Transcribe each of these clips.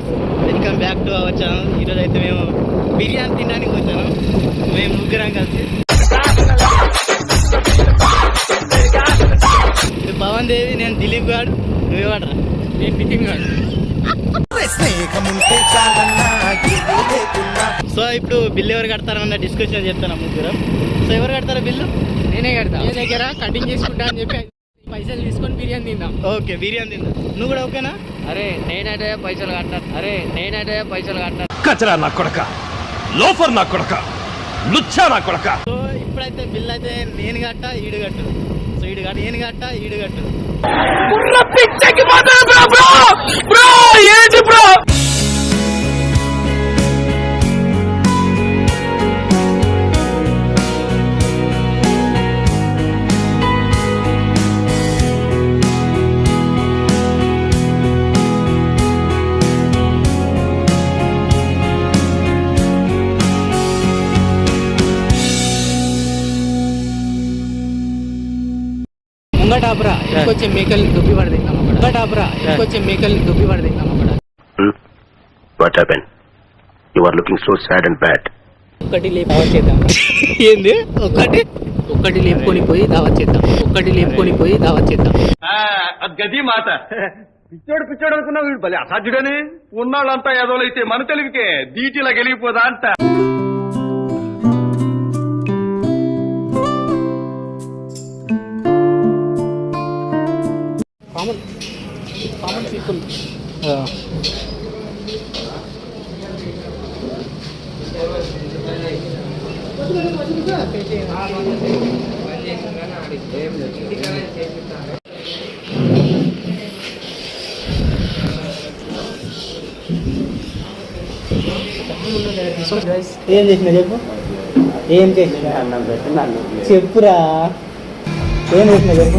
Guys, welcome back to our channel. ఈరోజు అయితే మేము బిర్యానీ తినడానికి వచ్చాను. మేము ముగ్గురం కలిసి. పవన్ దేవి, నేను దిలీప్ గారు, నువ్వేవాడరా? నేను నితిన్ గారు. సో ఇప్పుడు బిల్లు ఎవరు కడతారన్న డిస్కషన్ చెప్తాను ముగ్గురం. సో ఎవరు కడతారా బిల్లు? నేనే కడతా. నీ దగ్గర కటింగ్ చేసుకుంటా అని చెప్పి పైసలు తీసుకొని బిర్యానీ తిందాం. ఓకే, బిర్యానీ తిందాం. నువ్వు కూడా ఓకేనా? అరే నేనైతే పైసలు కట్టాను. కచరా నా కొడక, లోఫర్ నా కొడక, లుచ్చా నా కొడక. సో ఇప్పుడైతే బిల్ అయితే నేను కట్ట, ఈడు కట్టు. సో ఈడు కట్ట, నేను కట్ట, ఈడు కట్టు. ముంగటాపురా ఇంకొంచెం మేకల్ని దుబ్బి పడదిందాం. ముంగటాపురా ఇంకొంచెం మేకల్ని దుబ్బి పడదిందాం. What happened? You are looking so sad and bad. ఒక్కటి లేపు దావత్ చేద్దాం. ఏంది? ఒక్కటి లేపుకొని పోయి దావత్ చేద్దాం. గది మాట పిచ్చోడు అనుకున్నా వీడు బలి అసాధ్యుడని. ఉన్నాళ్ళంతా ఎదోలైతే మన తెలుగుకే దీటిలా గెలిగిపోదా అంట. Common people. ఏం చేసినా చెప్పు, చెప్పురా. ఏం చేసినా చెప్పు.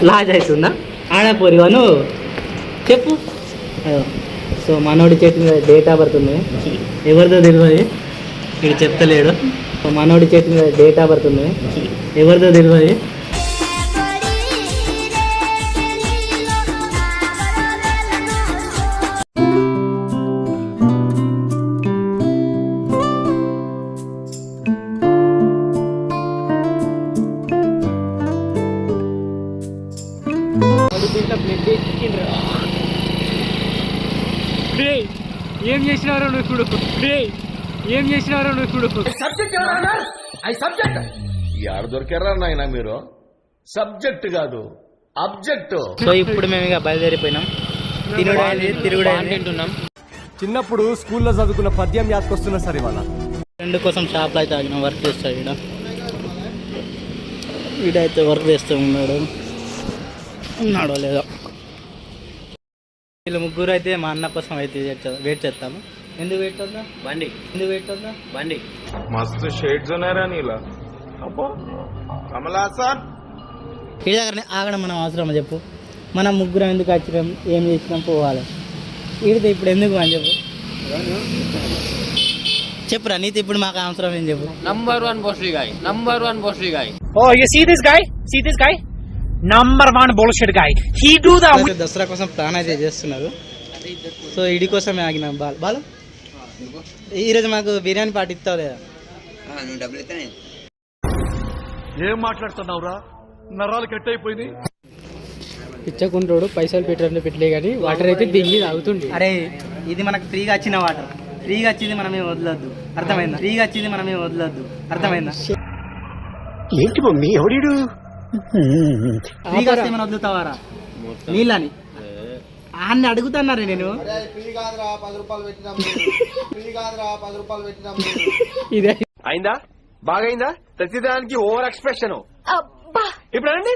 లాజ్ అవుతుందా? ఆడపోరివాను చెప్పు. సో మనోడి చేతి మీద డేట్ ఆఫ్ బర్త్ ఉంది. ఎవరిదో తెలియదు, ఇక్కడ చెప్తలేడు. మనోడి చేతి మీద డేట్ ఆఫ్ బర్త్ ఉంది. ఎవరిదో తెలియదు. ఏం చేసినారో నువ్వు చూడు. యాడ దొరికారా నాయన మీరు? సబ్జెక్ట్ కాదు, అబ్జెక్ట్. సో ఇప్పుడు మేము ఇక బయలుదేరిపోయినాం. తిరుగుడు తింటున్నాం. చిన్నప్పుడు స్కూల్లో చదువుకున్న పద్యం యాదకొస్తున్నా సరే ఇవాళ. ఫ్రెండ్ కోసం షాప్లో అయితే ఆగినాం. వర్క్ చేస్తాడు వీడైతే వర్క్ చేస్తూ ఉన్నాడో లేదో. వీళ్ళు ముగ్గురు అయితే మా అన్న కోసం అయితే వెయిట్ చేస్తాము. ఎందుకు వెయిట్ చేద్దాం? బండి మస్తు షేడ్స్ ఉన్నారా నీలా? అబ్బో కమలా సార్, వీడి దగ్గర ఆగడం మనం అవసరమా చెప్పు? మనం ముగ్గురం ఎందుకు వచ్చినాం, ఏం చేసినాం, పోవాలి. వీడితే ఇప్పుడు ఎందుకు అని చెప్పురా. నీతి ఇప్పుడు మాకు అవసరం ఏం చెప్పు. నంబర్ వన్ బోస్ట్రీ గాయ్. Oh, you see this guy? Number one bullshit guy. He do the. Dasara కోసం ప్లాన్ అయితే చేస్తున్నారు. సో ఇడి కోసమే ఆగినాం. బాలు ఈరోజు మాకు బిర్యానీ పార్టీ ఇస్తావు లేదా? ఏం మాట్లాడుతున్నావురా? నరాలు కట్ అయిపోయింది. పిచ్చకుంటాడు, పైసలు పెట్టలే కానీ వాటర్ అయితే దిగి తాగుతుండే. అరే ఇది మనకు ఫ్రీగా వచ్చిన వాటర్. ఫ్రీగా వచ్చింది మనమే వదలొద్దు, అర్థమైందా? ఏంటి మమ్మీ ఎవడు? ఫ్రీగా వస్తే మనం వదులుతావారా నీళ్ళని? అన్ని అడుగుతున్నారే నేను. ఇదే అయిందా? బాగైందా? ప్రతిదానికి ఓవర్ ఎక్స్ప్రెషన్. ఇప్పుడు అనండి.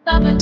Double